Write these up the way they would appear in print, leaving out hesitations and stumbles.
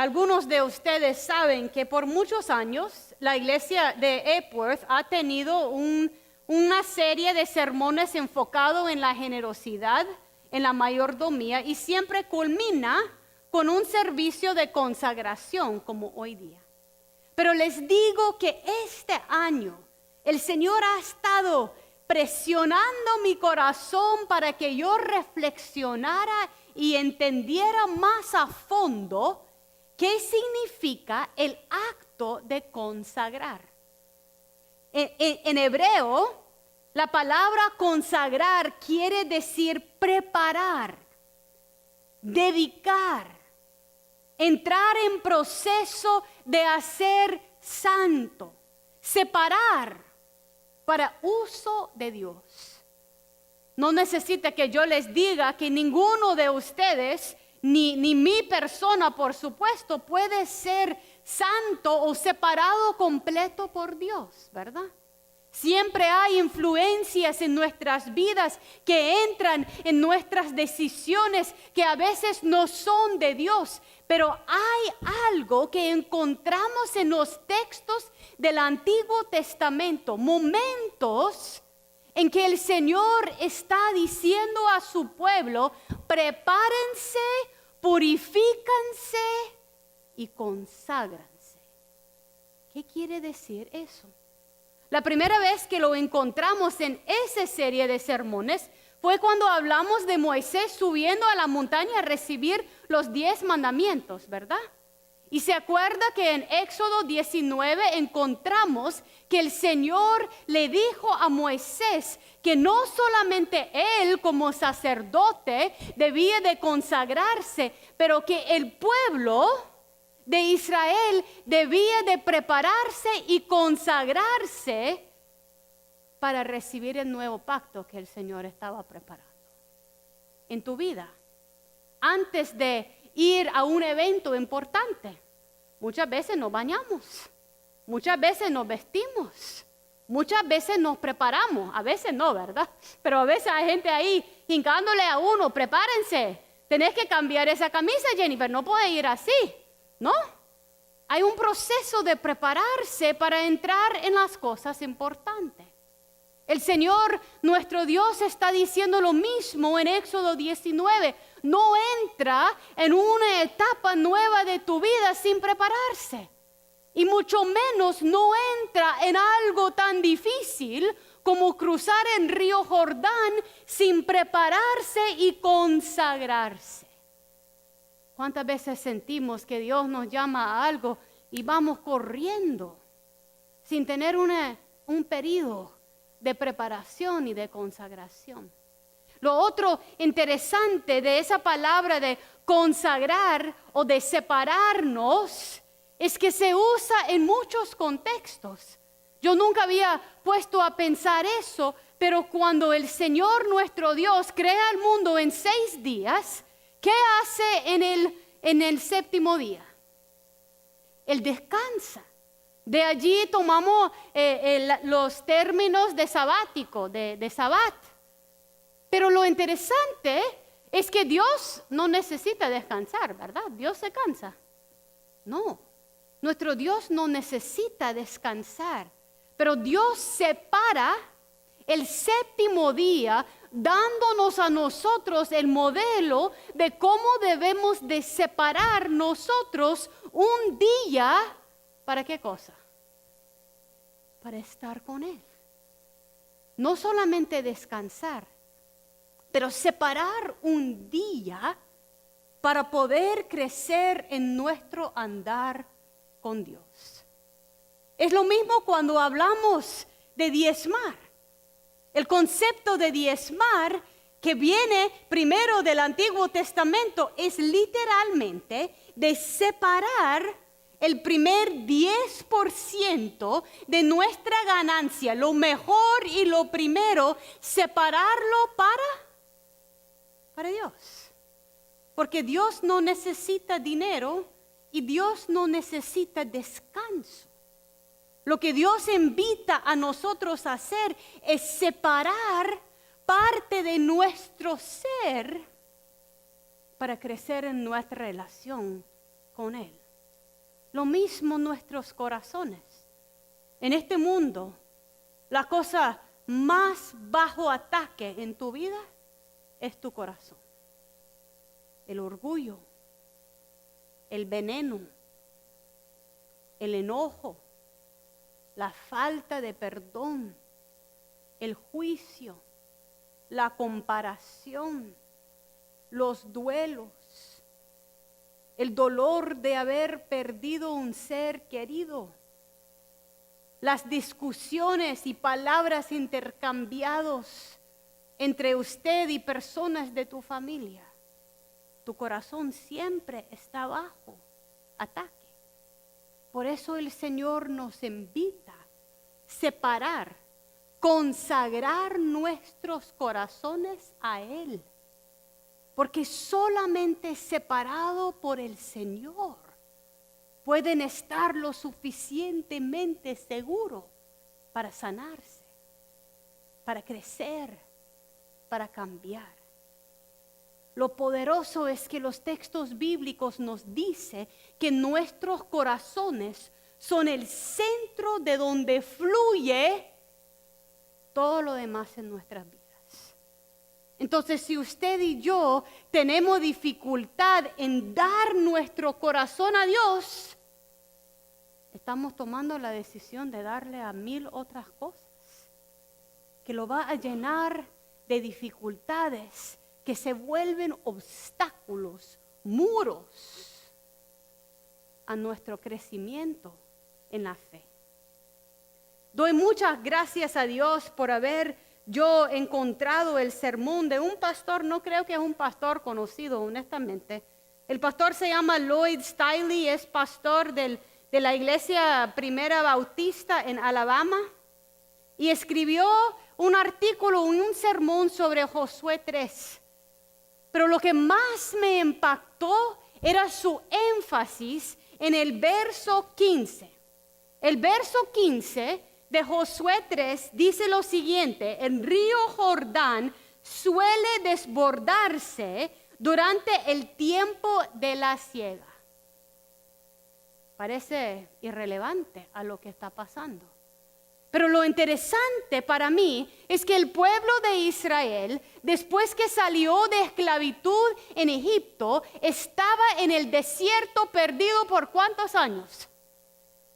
Algunos de ustedes saben que por muchos años la iglesia de Epworth ha tenido una serie de sermones enfocados en la generosidad, en la mayordomía, y siempre culmina con un servicio de consagración como hoy día. Pero les digo que este año el Señor ha estado presionando mi corazón para que yo reflexionara y entendiera más a fondo qué significa el acto de consagrar. En hebreo, la palabra consagrar quiere decir preparar, dedicar, entrar en proceso de hacer santo, separar para uso de Dios. No necesita que yo les diga que ninguno de ustedes, ni mi persona, por supuesto, puede ser santo o separado completo por Dios, ¿verdad? Siempre hay influencias en nuestras vidas que entran en nuestras decisiones que a veces no son de Dios. Pero hay algo que encontramos en los textos del Antiguo Testamento, momentos en que el Señor está diciendo a su pueblo: prepárense, purifícanse y conságranse. ¿Qué quiere decir eso? La primera vez que lo encontramos en esa serie de sermones fue cuando hablamos de Moisés subiendo a la montaña a recibir los 10 mandamientos, ¿verdad? Y se acuerda que en Éxodo 19 encontramos que el Señor le dijo a Moisés que no solamente él como sacerdote debía de consagrarse, pero que el pueblo de Israel debía de prepararse y consagrarse para recibir el nuevo pacto que el Señor estaba preparando en tu vida. Antes de ir a un evento importante, muchas veces nos bañamos, muchas veces nos vestimos, muchas veces nos preparamos, a veces no, ¿verdad? Pero a veces hay gente ahí hincándole a uno: prepárense, tenés que cambiar esa camisa, Jennifer, no puede ir así, ¿no? Hay un proceso de prepararse para entrar en las cosas importantes. El Señor, nuestro Dios, está diciendo lo mismo en Éxodo 19. No entra en una etapa nueva de tu vida sin prepararse. Y mucho menos no entra en algo tan difícil como cruzar el río Jordán sin prepararse y consagrarse. ¿Cuántas veces sentimos que Dios nos llama a algo y vamos corriendo sin tener un periodo de preparación y de consagración? Lo otro interesante de esa palabra de consagrar o de separarnos es que se usa en muchos contextos. Yo nunca había puesto a pensar eso, pero cuando el Señor nuestro Dios crea el mundo en 6 días, ¿qué hace en el séptimo día? Él descansa. De allí tomamos los términos de sabático, de sabat. Pero lo interesante es que Dios no necesita descansar, ¿verdad? Dios se cansa. No, nuestro Dios no necesita descansar. Pero Dios separa el séptimo día, dándonos a nosotros el modelo de cómo debemos de separar nosotros un día. ¿Para qué cosa? Para estar con Él. No solamente descansar, pero separar un día para poder crecer en nuestro andar con Dios. Es lo mismo cuando hablamos de diezmar. El concepto de diezmar, que viene primero del Antiguo Testamento, es literalmente de separar el primer 10% de nuestra ganancia, lo mejor y lo primero, separarlo para Dios. Porque Dios no necesita dinero y Dios no necesita descanso. Lo que Dios invita a nosotros a hacer es separar parte de nuestro ser para crecer en nuestra relación con Él. Lo mismo nuestros corazones. En este mundo, la cosa más bajo ataque en tu vida es tu corazón. El orgullo, el veneno, el enojo, la falta de perdón, el juicio, la comparación, los duelos, el dolor de haber perdido un ser querido, las discusiones y palabras intercambiadas entre usted y personas de tu familia. Tu corazón siempre está bajo ataque. Por eso el Señor nos invita a separar, consagrar nuestros corazones a Él. Porque solamente separado por el Señor pueden estar lo suficientemente seguros para sanarse, para crecer, para cambiar. Lo poderoso es que los textos bíblicos nos dicen que nuestros corazones son el centro de donde fluye todo lo demás en nuestras vidas. Entonces, si usted y yo tenemos dificultad en dar nuestro corazón a Dios, estamos tomando la decisión de darle a 1000 otras cosas, que lo va a llenar de dificultades que se vuelven obstáculos, muros a nuestro crecimiento en la fe. Doy muchas gracias a Dios por haber yo encontrado el sermón de un pastor, no creo que es un pastor conocido, honestamente. El pastor se llama Lloyd Stiley, es pastor de la Iglesia Primera Bautista en Alabama y escribió un artículo, un sermón sobre Josué 3. Pero lo que más me impactó era su énfasis en el verso 15. El verso 15 de Josué 3 dice lo siguiente: el río Jordán suele desbordarse durante el tiempo de la siega. Parece irrelevante a lo que está pasando. Pero lo interesante para mí es que el pueblo de Israel, después que salió de esclavitud en Egipto, estaba en el desierto perdido por ¿cuántos años?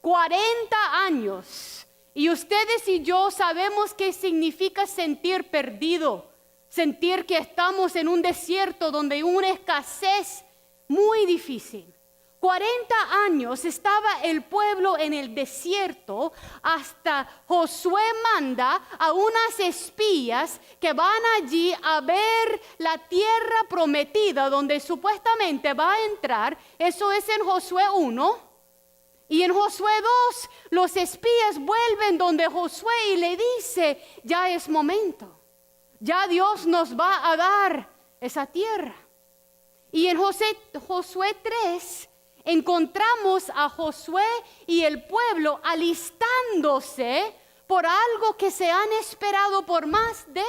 40 años. Y ustedes y yo sabemos qué significa sentir perdido, sentir que estamos en un desierto donde hay una escasez muy difícil. 40 años estaba el pueblo en el desierto hasta Josué manda a unas espías que van allí a ver la tierra prometida donde supuestamente va a entrar. Eso es en Josué 1. Y en Josué 2 los espías vuelven donde Josué y le dice: ya es momento, ya Dios nos va a dar esa tierra. Y en Josué 3 encontramos a Josué y el pueblo alistándose por algo que se han esperado por más de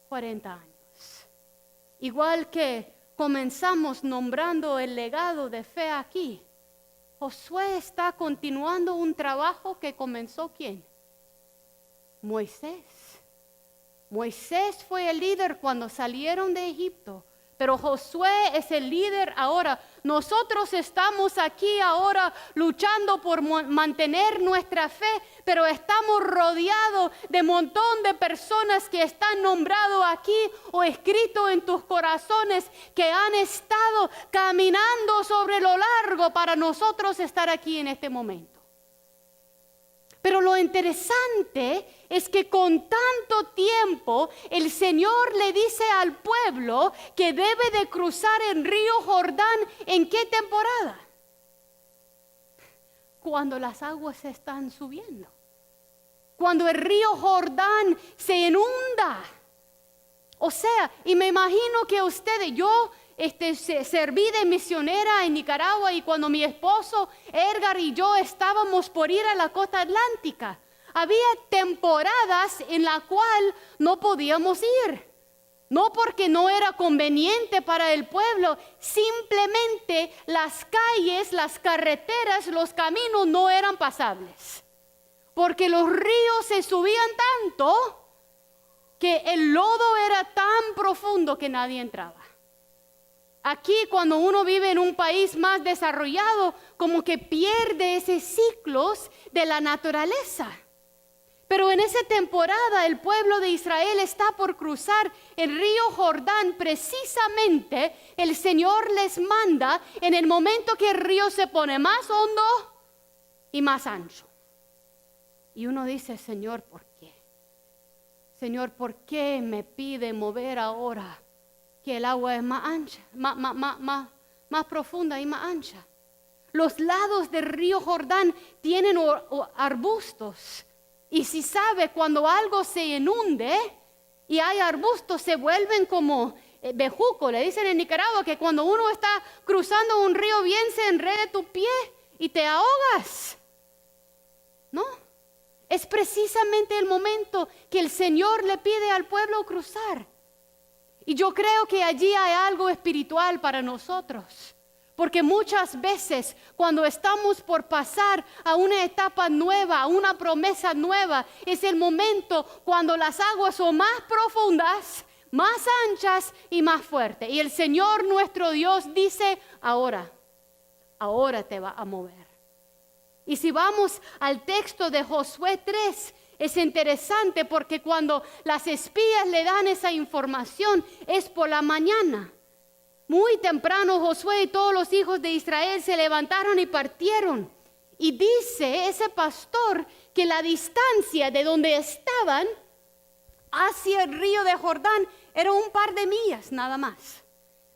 40 años. Igual que comenzamos nombrando el legado de fe aquí, Josué está continuando un trabajo que comenzó ¿quién? Moisés. Moisés fue el líder cuando salieron de Egipto. Pero Josué es el líder ahora. Nosotros estamos aquí ahora luchando por mantener nuestra fe, pero estamos rodeados de un montón de personas que están nombrados aquí o escritos en tus corazones, que han estado caminando sobre lo largo para nosotros estar aquí en este momento. Pero lo interesante es que con tanto tiempo el Señor le dice al pueblo que debe de cruzar el río Jordán. ¿En qué temporada? Cuando las aguas están subiendo. Cuando el río Jordán se inunda. O sea, y me imagino que ustedes, yo serví de misionera en Nicaragua y cuando mi esposo Edgar y yo estábamos por ir a la costa atlántica, había temporadas en la cual no podíamos ir No porque no era conveniente para el pueblo, simplemente las calles, las carreteras, los caminos no eran pasables. Porque los ríos se subían tanto que el lodo era tan profundo que nadie entraba. Aquí cuando uno vive en un país más desarrollado, como que pierde esos ciclos de la naturaleza. Pero en esa temporada el pueblo de Israel está por cruzar el río Jordán. Precisamente el Señor les manda en el momento que el río se pone más hondo y más ancho. Y uno dice, Señor, ¿por qué? Señor, ¿por qué me pide mover ahora que el agua es más ancha, más profunda y más ancha? Los lados del río Jordán tienen arbustos. Y si sabe, cuando algo se inunde y hay arbustos, se vuelven como bejuco. Le dicen en Nicaragua que cuando uno está cruzando un río bien se enreda tu pie y te ahogas. ¿No? Es precisamente el momento que el Señor le pide al pueblo cruzar. Y yo creo que allí hay algo espiritual para nosotros. Porque muchas veces cuando estamos por pasar a una etapa nueva, a una promesa nueva, es el momento cuando las aguas son más profundas, más anchas y más fuertes. Y el Señor nuestro Dios dice, ahora te va a mover. Y si vamos al texto de Josué 3, es interesante porque cuando las espías le dan esa información es por la mañana. Muy temprano Josué y todos los hijos de Israel se levantaron y partieron. Y dice ese pastor que la distancia de donde estaban hacia el río de Jordán era un par de millas nada más.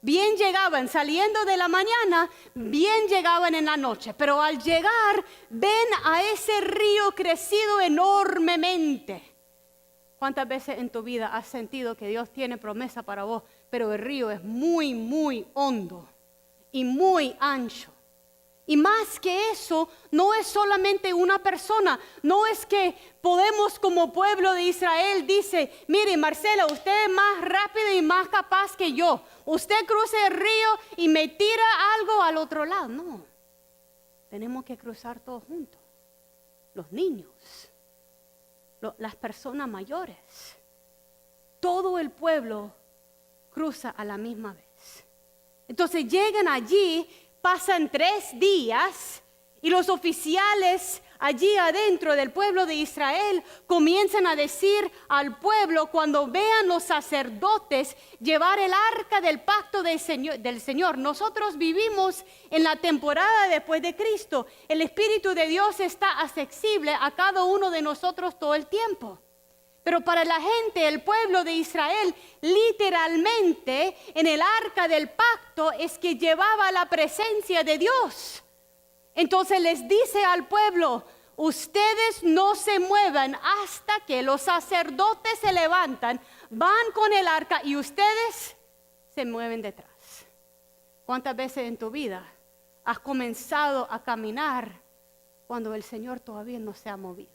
Bien llegaban saliendo de la mañana, bien llegaban en la noche. Pero al llegar ven a ese río crecido enormemente. ¿Cuántas veces en tu vida has sentido que Dios tiene promesa para vos, pero el río es muy, muy hondo y muy ancho? Y más que eso, no es solamente una persona, no es que podemos como pueblo de Israel, dice, mire Marcela, usted es más rápida y más capaz que yo. Usted cruza el río y me tira algo al otro lado. No, tenemos que cruzar todos juntos, los niños. Las personas mayores, todo el pueblo cruza a la misma vez. Entonces llegan allí, pasan 3 días y los oficiales allí adentro del pueblo de Israel comienzan a decir al pueblo cuando vean los sacerdotes llevar el arca del pacto del Señor. Nosotros vivimos en la temporada después de Cristo. El Espíritu de Dios está accesible a cada uno de nosotros todo el tiempo. Pero para la gente, el pueblo de Israel, literalmente en el arca del pacto es que llevaba la presencia de Dios. Entonces les dice al pueblo, ustedes no se muevan hasta que los sacerdotes se levantan, van con el arca y ustedes se mueven detrás. ¿Cuántas veces en tu vida has comenzado a caminar cuando el Señor todavía no se ha movido?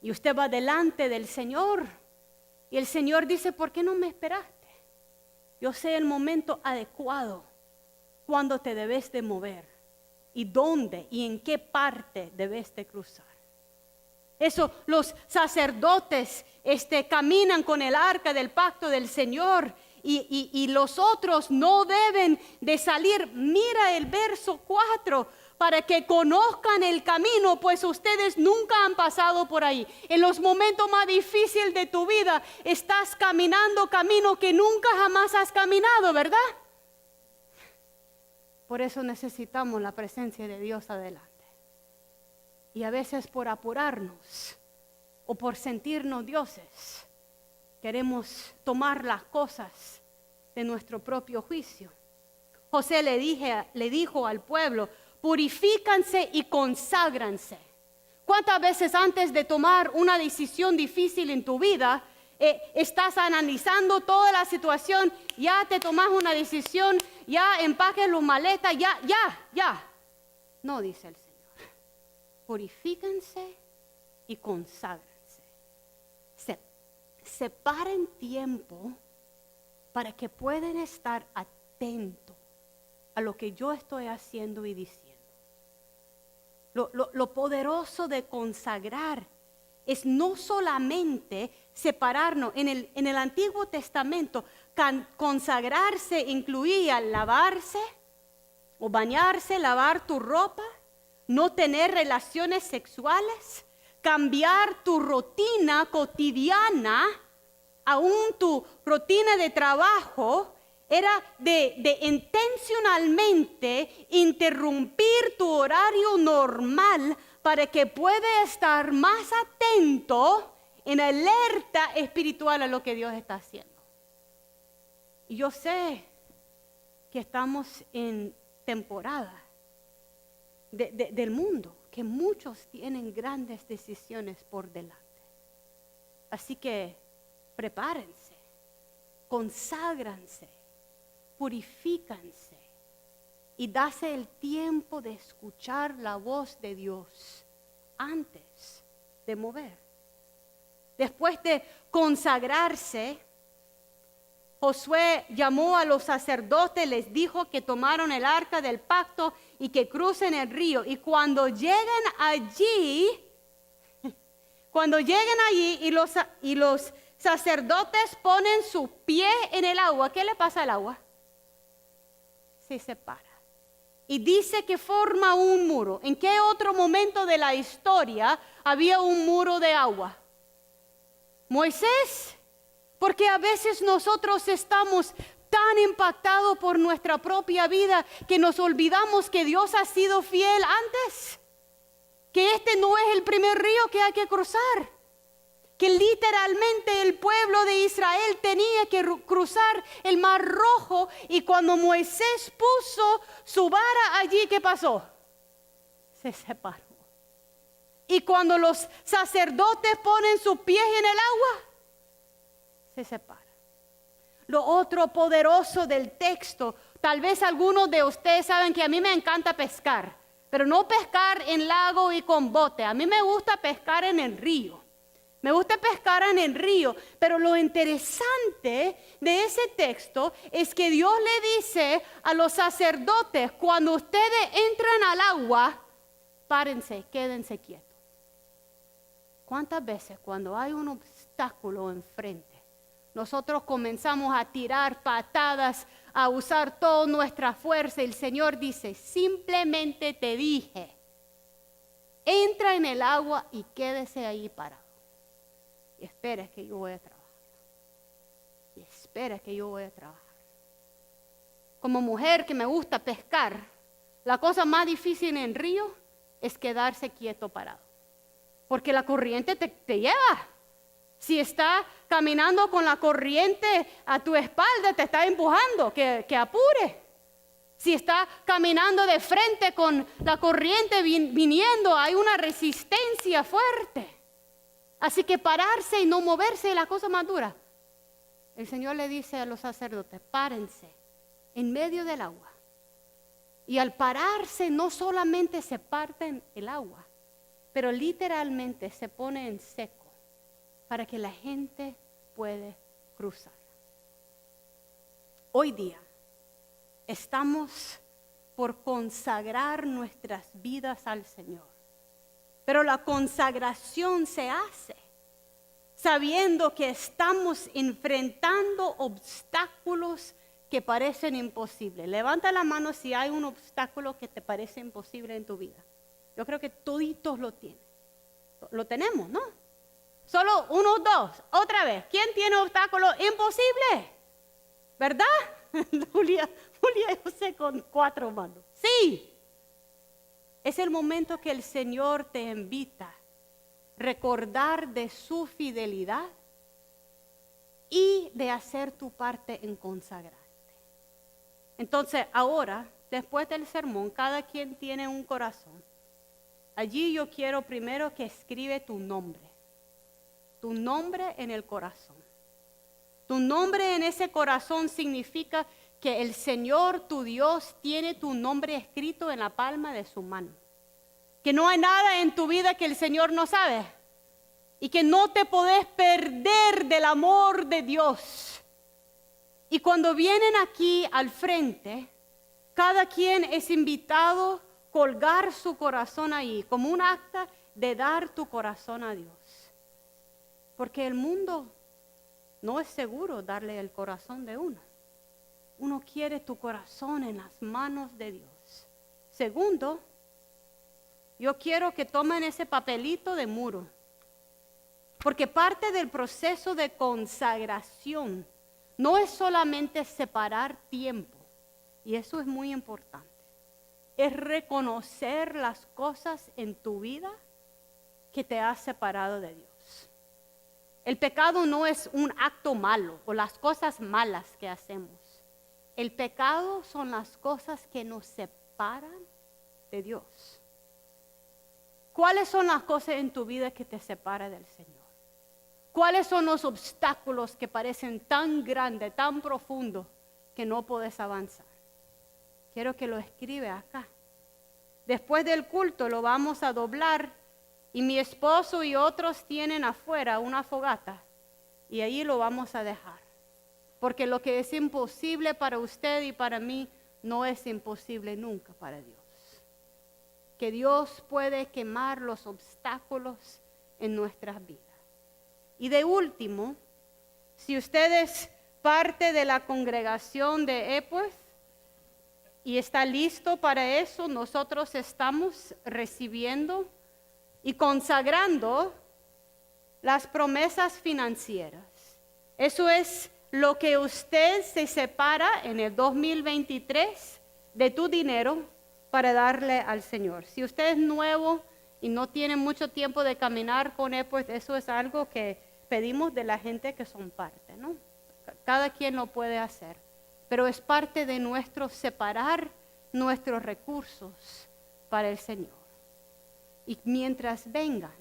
Y usted va delante del Señor y el Señor dice, ¿por qué no me esperaste? Yo sé el momento adecuado cuando te debes de mover. ¿Y dónde y en qué parte debes de cruzar? Eso, los sacerdotes caminan con el arca del pacto del Señor y los otros no deben de salir. Mira el verso 4, para que conozcan el camino, pues ustedes nunca han pasado por ahí. En los momentos más difíciles de tu vida, estás caminando camino que nunca jamás has caminado, ¿verdad? Por eso necesitamos la presencia de Dios adelante. Y a veces por apurarnos o por sentirnos dioses, queremos tomar las cosas de nuestro propio juicio. José le dijo al pueblo, purifícanse y conságranse. ¿Cuántas veces antes de tomar una decisión difícil en tu vida, estás analizando toda la situación, ya te tomas una decisión, ya empaques los maletas, ya? No, dice el Señor. Purifíquense y conságrense. Separen tiempo para que puedan estar atentos a lo que yo estoy haciendo y diciendo. Lo poderoso de consagrar es no solamente separarnos. En el Antiguo Testamento, consagrarse incluía lavarse o bañarse, lavar tu ropa, no tener relaciones sexuales, cambiar tu rutina cotidiana, aún tu rutina de trabajo. Era de intencionalmente interrumpir tu horario normal para que puedas estar más atento, en alerta espiritual a lo que Dios está haciendo. Y yo sé que estamos en temporada del mundo, que muchos tienen grandes decisiones por delante. Así que prepárense, conságranse, purifícanse y dase el tiempo de escuchar la voz de Dios antes de mover. Después de consagrarse, Josué llamó a los sacerdotes, les dijo que tomaron el arca del pacto y que crucen el río. Y cuando lleguen allí y los sacerdotes ponen su pie en el agua, ¿qué le pasa al agua? Se separa. Y dice que forma un muro. ¿En qué otro momento de la historia había un muro de agua? Moisés. Porque a veces nosotros estamos tan impactados por nuestra propia vida que nos olvidamos que Dios ha sido fiel antes. Que este no es el primer río que hay que cruzar. Que literalmente el pueblo de Israel tenía que cruzar el Mar Rojo, y cuando Moisés puso su vara allí, ¿qué pasó? Se separó. Y cuando los sacerdotes ponen sus pies en el agua, se separa. Lo otro poderoso del texto, tal vez algunos de ustedes saben que a mí me encanta pescar, pero no pescar en lago y con bote. A mí me gusta pescar en el río. Me gusta pescar en el río, pero lo interesante de ese texto es que Dios le dice a los sacerdotes: cuando ustedes entran al agua, párense, quédense quietos. ¿Cuántas veces cuando hay un obstáculo enfrente, nosotros comenzamos a tirar patadas, a usar toda nuestra fuerza? El Señor dice: simplemente te dije, entra en el agua y quédese ahí parado. Y espera que yo voy a trabajar. Y espera que yo voy a trabajar. Como mujer que me gusta pescar, la cosa más difícil en el río es quedarse quieto parado. Porque la corriente te lleva. Si está caminando con la corriente a tu espalda, te está empujando, que apure. Si está caminando de frente con la corriente viniendo, hay una resistencia fuerte. Así que pararse y no moverse es la cosa más dura. El Señor le dice a los sacerdotes: párense en medio del agua. Y al pararse no solamente se parten el agua, pero literalmente se pone en seco para que la gente pueda cruzar. Hoy día estamos por consagrar nuestras vidas al Señor. Pero la consagración se hace sabiendo que estamos enfrentando obstáculos que parecen imposibles. Levanta la mano si hay un obstáculo que te parece imposible en tu vida. Yo creo que toditos lo tienen. Lo tenemos, ¿no? Solo unos dos. Otra vez. ¿Quién tiene obstáculos imposibles? ¿Verdad? Julia, yo sé con 4 manos. Sí. Es el momento que el Señor te invita a recordar de su fidelidad y de hacer tu parte en consagrarte. Entonces ahora, después del sermón, cada quien tiene un corazón. Allí yo quiero primero que escribe tu nombre en el corazón. Tu nombre en ese corazón significa que el Señor, tu Dios, tiene tu nombre escrito en la palma de su mano. Que no hay nada en tu vida que el Señor no sabe. Y que no te podés perder del amor de Dios. Y cuando vienen aquí al frente, cada quien es invitado a colgar su corazón ahí, como un acta de dar tu corazón a Dios. Porque el mundo no es seguro darle el corazón de uno. Uno quiere tu corazón en las manos de Dios. Segundo, yo quiero que tomen ese papelito de muro. Porque parte del proceso de consagración no es solamente separar tiempo, y eso es muy importante. Es reconocer las cosas en tu vida que te has separado de Dios. El pecado no es un acto malo o las cosas malas que hacemos. El pecado son las cosas que nos separan de Dios. ¿Cuáles son las cosas en tu vida que te separan del Señor? ¿Cuáles son los obstáculos que parecen tan grandes, tan profundos, que no puedes avanzar? Quiero que lo escribe acá. Después del culto lo vamos a doblar y mi esposo y otros tienen afuera una fogata y ahí lo vamos a dejar. Porque lo que es imposible para usted y para mí no es imposible nunca para Dios. Que Dios puede quemar los obstáculos en nuestras vidas. Y de último, si usted es parte de la congregación de Epworth y está listo para eso, nosotros estamos recibiendo y consagrando las promesas financieras. Eso es lo que usted se separa en el 2023 de tu dinero para darle al Señor. Si usted es nuevo y no tiene mucho tiempo de caminar con él, pues eso es algo que pedimos de la gente que son parte, ¿no? Cada quien lo puede hacer, pero es parte de nuestro separar nuestros recursos para el Señor. Y mientras vengan,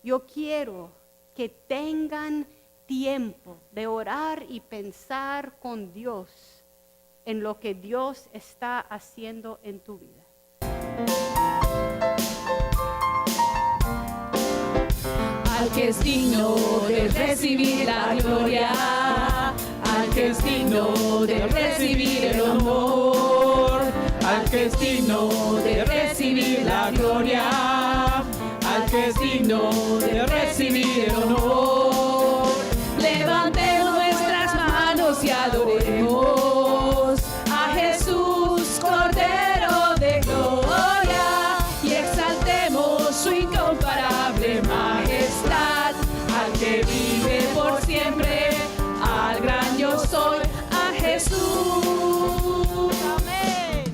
yo quiero que tengan tiempo de orar y pensar con Dios en lo que Dios está haciendo en tu vida. Al que es digno de recibir la gloria, al que es digno de recibir el honor, al que es digno de recibir la gloria, al que es digno de recibir el honor.